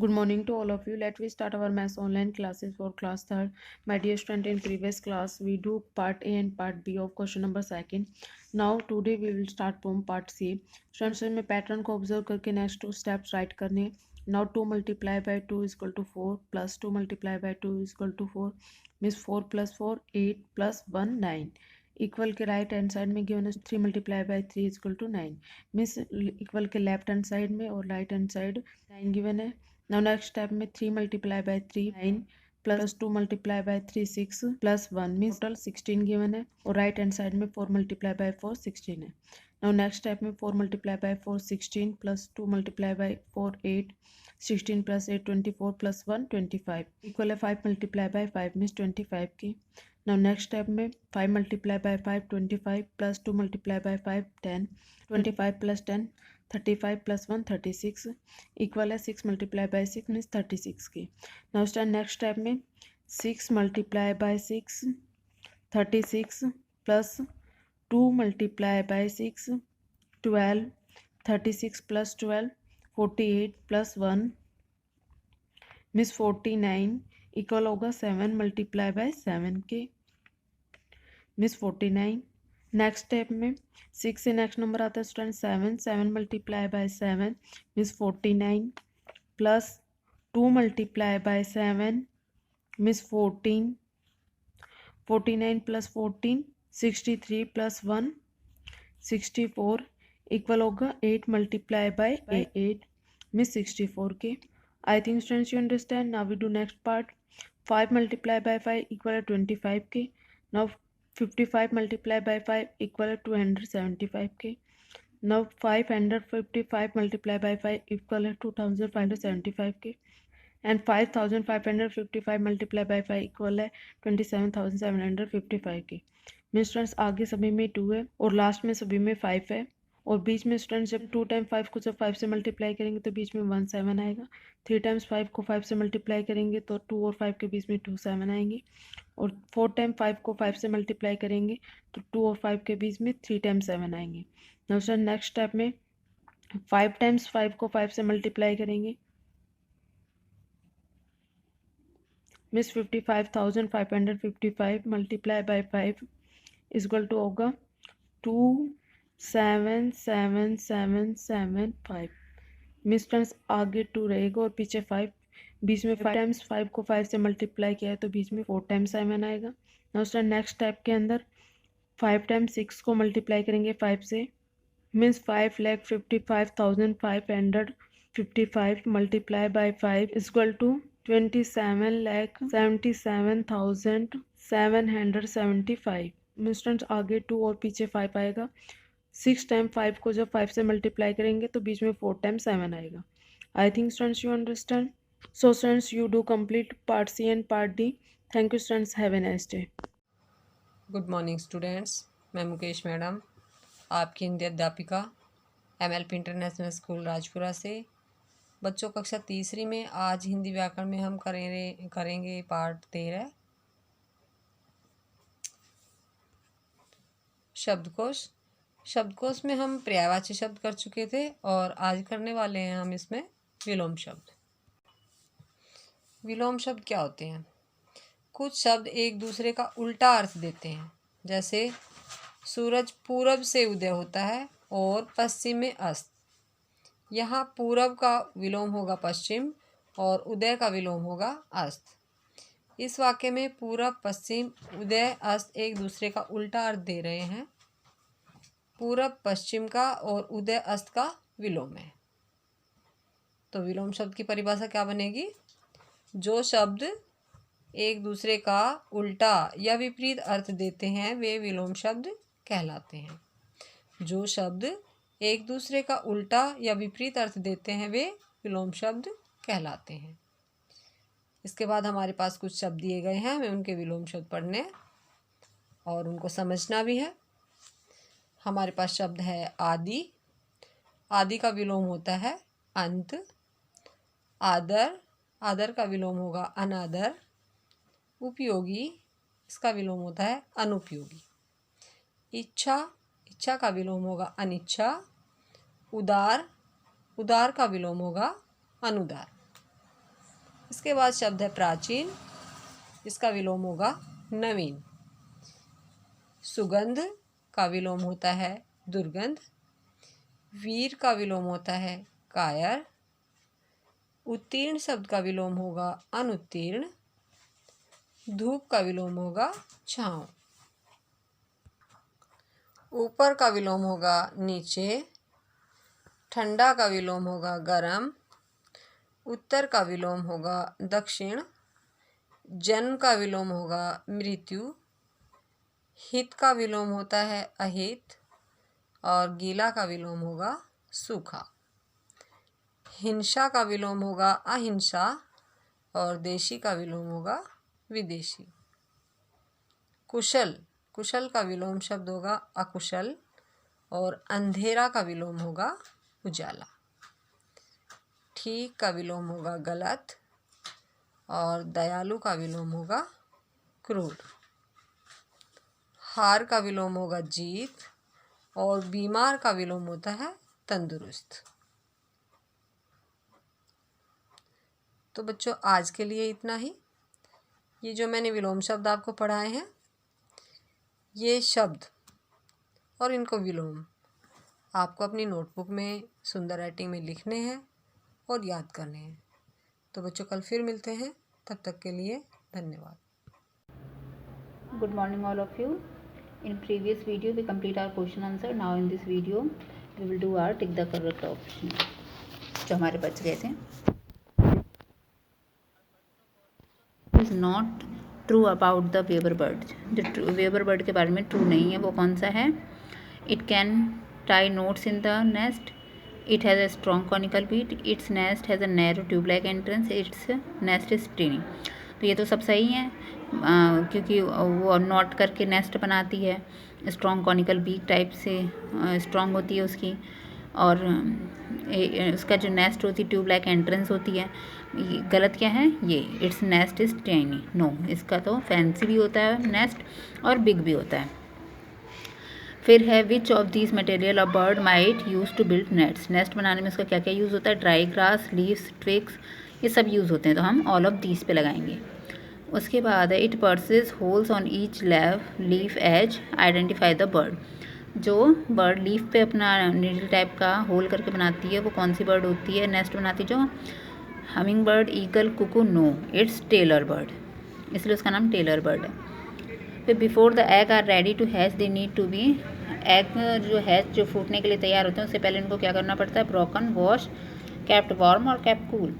Good morning to all of you. Let we start our maths online classes for class third. My dear student, in previous class we do part A and part B of question number second. Now today we will start from part C. Students में pattern को observe करके next two steps right करने. Now 2 multiply by 2 is equal to 4 plus 2 multiply by 2 is equal to 4 means 4 plus 4 8 plus 1 9. Equal के right hand side में given है 3 multiply by 3 is equal to 9 means equal के left hand side में और right hand side 9 given है. Now next step में 3 multiply by 3 9 plus 2 multiply by 3 6 plus 1 means total 16 given है और right hand side में 4 multiply by 4 16 है. Now next step में 4 multiply by 4 16 plus 2 multiply by 4 8 16 plus 8 24 plus 1 25 equal है 5 multiply by 5 means 25 की. Now next step में 5 multiply by 5 25 plus 2 multiply by 5 10 25 plus 10 35 plus 1 36 equal है 6 multiply by 6 means 36 की. Now start next step में 6 multiply by 6 36 plus 2 multiply bye 6 12 36 plus 12 48 plus 1 means 49 equal होगा 7 multiply by 7 के means 49. Next step में 6 से next number आता है student 7 7 multiply by 7 means 49 plus 2 multiply by 7 means 14 49 plus 14 63 plus 1 64 equal होगा 8 multiply by 8 means 64 के. I think students you understand. Now we do next part. 5 multiply by 5 equal है 25 के. नाउ 55 multiplied by 5 equal to 275 k. Now 555 multiplied by 5 equal to 2575 k. And 5555 multiplied by 5 equal है 27755 k. Mean students आगे सभी में 2 है और last में सभी में 5 है और बीच में स्टूडेंट्स जब 2 टाइम 5 को जब 5 से मल्टीप्लाई करेंगे तो बीच में 1 7 आएगा. 3 टाइम्स 5 को 5 से मल्टीप्लाई करेंगे तो 2 और 5 के बीच में 2 7 आएंगे और 4 टाइम 5 को 5 से मल्टीप्लाई करेंगे तो 2 और 5 के बीच में 3 टाइम 7 आएंगे. नेक्स्ट स्टेप में 5 टाइम्स 5 को 5 से मल्टीप्लाई करेंगे means 55,555 multiply by 5 is equal to होगा 27775 मीन्स फ्रेंड्स आगे 2 रहेगा और पीछे 5 बीच में 5 टाइम्स 5 को 5 से मल्टीप्लाई किया है तो बीच में 4 टाइम्स 7 आएगा. नेक्स्ट स्टेप के अंदर 5 टाइम्स 6 को मल्टीप्लाई करेंगे 5 से means 5,55,555 multiply by 5 is equal to 27,77,775 means friends आगे 2 और पीछे 5 आएगा. 6 टाइम 5 को जब 5 से मल्टीप्लाई करेंगे तो बीच में 4 टाइम 7 आएगा. आई think students you understand. So students, you do complete part C and part D. Thank you students. Have a nice day. Good morning students. मैं मुकेश मैडम, आपकी हिंदी अध्यापिका MLP इंटरनेशनल स्कूल राजपुरा से. बच्चों कक्षा तीसरी में आज हिंदी व्याकरण में हम करेंगे पार्ट 13 शब्दकोश. शब्दकोश में हम पर्यायवाची शब्द कर चुके थे और आज करने वाले हैं हम इसमें विलोम शब्द. विलोम शब्द क्या होते हैं? कुछ शब्द एक दूसरे का उल्टा अर्थ देते हैं. जैसे सूरज पूरब से उदय होता है और पश्चिम में अस्त. यहाँ पूरब का विलोम होगा पश्चिम और उदय का विलोम होगा अस्त. इस वाक्य में पूरब पश्चिम उदय अस्त एक दूसरे का उल्टा अर्थ दे रहे हैं. पूरब पश्चिम का और उदय अस्त का विलोम है. तो विलोम शब्द की परिभाषा क्या बनेगी? जो शब्द एक दूसरे का उल्टा या विपरीत अर्थ देते हैं वे विलोम शब्द कहलाते हैं. जो शब्द एक दूसरे का उल्टा या विपरीत अर्थ देते हैं वे विलोम शब्द कहलाते हैं. इसके बाद हमारे पास कुछ शब्द दिए गए हैं, हमें उनके विलोम शब्द पढ़ने और उनको समझना भी है. हमारे पास शब्द है आदि. आदि का विलोम होता है अंत. आदर. आदर का विलोम होगा अनादर. उपयोगी. इसका विलोम होता है अनुपयोगी. इच्छा. इच्छा का विलोम होगा अनिच्छा. उदार. उदार का विलोम होगा अनुदार. इसके बाद शब्द है प्राचीन, इसका विलोम होगा नवीन। सुगंध का विलोम होता है दुर्गंध। वीर का विलोम होता है कायर। उत्तीर्ण शब्द का विलोम होगा अनुत्तीर्ण। धूप का विलोम होगा छाँव। ऊपर का विलोम होगा नीचे। ठंडा का विलोम होगा गर्म। उत्तर का विलोम होगा दक्षिण। जन्म का विलोम होगा मृत्यु। हित का विलोम होता है अहित। और गीला का विलोम होगा सूखा। हिंसा का विलोम होगा अहिंसा। और देशी का विलोम होगा विदेशी। कुशल, कुशल का विलोम शब्द होगा अकुशल। और अंधेरा का विलोम होगा उजाला। ठीक का विलोम होगा गलत। और दयालु का विलोम होगा क्रूर। हार का विलोम होगा जीत। और बीमार का विलोम होता है तंदुरुस्त। तो बच्चों आज के लिए इतना ही। ये जो मैंने विलोम शब्द आपको पढ़ाए हैं, ये शब्द और इनको विलोम आपको अपनी नोटबुक में सुंदर राइटिंग में लिखने हैं और याद करने हैं। तो बच्चों कल फिर मिलते हैं, तब तक के लिए धन्यवाद। Good morning all of you. In previous video we complete our question answer. Now in this video we will do our tick the correct option जो हमारे बच गए थे. Is not true about the Weber bird. जो Weber bird के बारे में true नहीं है वो कौन सा है? It can tie knots in the nest. It has a strong conical beak. Its nest has a narrow tube-like entrance. Its nest is tiny. तो ये तो सब सही है क्योंकि वो नॉट करके नेस्ट बनाती है, स्ट्रॉन्ग कॉनिकल बीक टाइप से स्ट्रॉन्ग होती है उसकी, और उसका जो नेस्ट होती है ट्यूब लाइक एंट्रेंस होती है। गलत क्या है ये? It's nest is tiny. No, इसका तो फैंसी भी होता है नेस्ट और बिग भी होता है। फिर है which of this material a bird might use to build nests. Nest बनाने में उसका क्या क्या यूज़ होता है? ड्राई ग्रास, लीव्स, ट्विग्स, ये सब यूज़ होते हैं, तो हम ऑल ऑफ दीज पे लगाएंगे। उसके बाद है it pierces holes on each leaf edge, identify the bird. जो बर्ड लीफ पे अपना नीडल टाइप का होल करके बनाती है वो कौन सी बर्ड होती है? नेस्ट बनाती है जो hummingbird, eagle, cuckoo? No, it's tailor bird, इसलिए उसका नाम टेलर बर्ड है। फिर before the egg are ready to hatch they need to be, egg जो हैच जो फूटने के लिए तैयार होते हैं उससे पहले इनको क्या करना पड़ता है? ब्रोकन, वॉश, केप्ट वार्म और केप्ट कूल।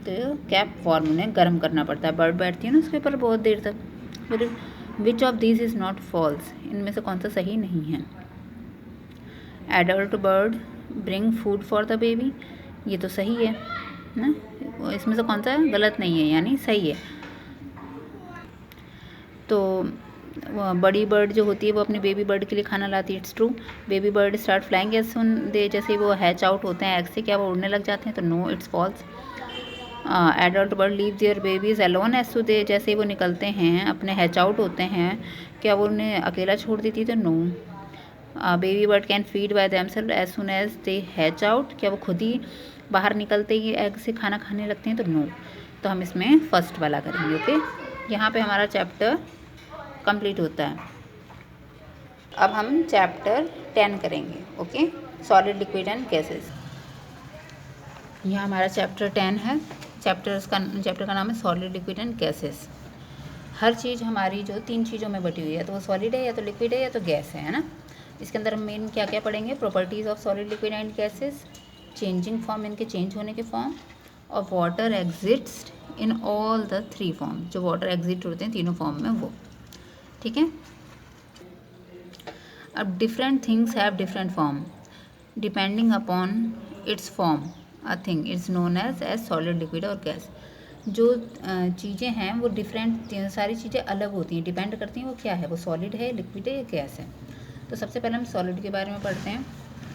तो कैप वार्म उन्हें गर्म करना पड़ता है, बर्ड बैठती है ना उसके ऊपर बहुत देर तक। फिर which of this is not false, इनमें से कौन सा सही नहीं है? Adult bird bring food for the baby, ये तो सही है ना, इसमें से कौन सा गलत नहीं है, यानी सही है। तो बड़ी बर्ड जो होती है वो अपनी बेबी बर्ड के लिए खाना लाती है, it's true. Baby bird start flying as soon they, जैसे वो हैच आउट होते हैं एग से, क्या वो उड़ने लग जाते हैं? तो no, it's false. Adult bird leave their babies alone as soon they, जैसे वो निकलते हैं अपने हैच आउट होते हैं, क्या वो उन्हें अकेला छोड़ देती? तो no. Baby bird can feed by themselves as soon as they hatch out, क्या वो खुद ही बाहर निकलते ही एग से खाना खाने लगते हैं? तो नो। तो हम इसमें फर्स्ट वाला करेंगे। ओके, यहाँ पे हमारा चैप्टर कंप्लीट होता है। अब हम चैप्टर 10 करेंगे। Okay, solid, liquid and gases. यहाँ हमारा चैप्टर 10 है। चैप्टर का नाम है सॉलिड, लिक्विड एंड गैसेस। हर चीज़ हमारी जो 3 चीज़ों में बटी हुई है, तो वो सॉलिड है या तो लिक्विड है या तो गैस है ना। इसके अंदर हम मेन क्या क्या पढ़ेंगे? Properties of solid, liquid and gases, changing form, इनके चेंज होने के फॉर्म, और water exits in all the 3 form, जो वाटर एग्जिट होते हैं तीनों फॉर्म में वो। ठीक है। अब different things have different form depending upon its form. A thing is known as solid, liquid और गैस। जो चीज़ें हैं वो डिफरेंट, सारी चीज़ें अलग होती हैं, डिपेंड करती हैं वो क्या है, वो सॉलिड है, लिक्विड है या गैस है। तो सबसे पहले हम सॉलिड के बारे में पढ़ते हैं।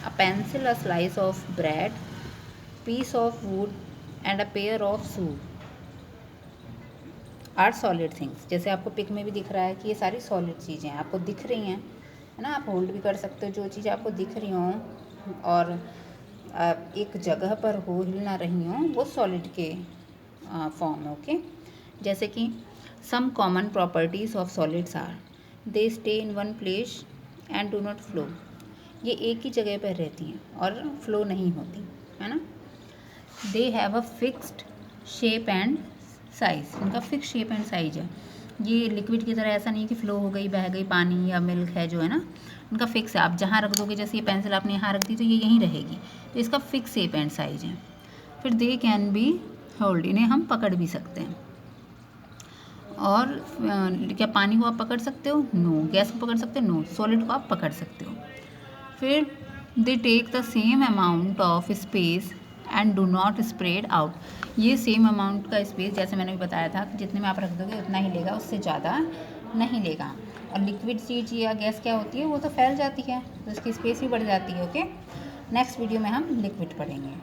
A pencil, a slice of bread, piece of wood and a pair of shoe are solid things. जैसे आपको पिक में भी दिख रहा है कि ये सारी सॉलिड चीज़ें हैं, आपको दिख रही हैं, है ना। आप होल्ड भी कर सकते हो, जो चीज़ आपको दिख रही हों और एक जगह पर हो, हिल ना रही हों, वो सॉलिड के फॉर्म, ओके। जैसे कि some common properties of solids are they stay in one place and do not flow. ये एक ही जगह पर रहती हैं और फ्लो नहीं होती, है ना। They have a fixed shape and size, इनका फिक्स शेप एंड साइज है। ये लिक्विड की तरह ऐसा नहीं कि फ़्लो हो गई, बह गई, पानी या मिल्क है जो है ना, इनका फिक्स है। आप जहाँ रख दोगे, जैसे ये पेंसिल आपने यहाँ रख दी तो ये यहीं रहेगी, तो इसका फिक्स शेप एंड साइज है। फिर दे कैन बी होल्ड, इन्हें हम पकड़ भी सकते हैं। और क्या पानी को आप पकड़ सकते हो? नो। गैस को पकड़ सकते हो? नो। सॉलिड को आप पकड़ सकते हो। फिर they take the same amount of space and do not spread out. ये सेम अमाउंट का स्पेस, जैसे मैंने भी बताया था कि जितने में आप रख दोगे उतना ही लेगा, उससे ज़्यादा नहीं लेगा। और लिक्विड चीज़ या गैस क्या होती है, वो तो फैल जाती है, तो उसकी स्पेस भी बढ़ जाती है, ओके। नेक्स्ट वीडियो में हम लिक्विड पढ़ेंगे।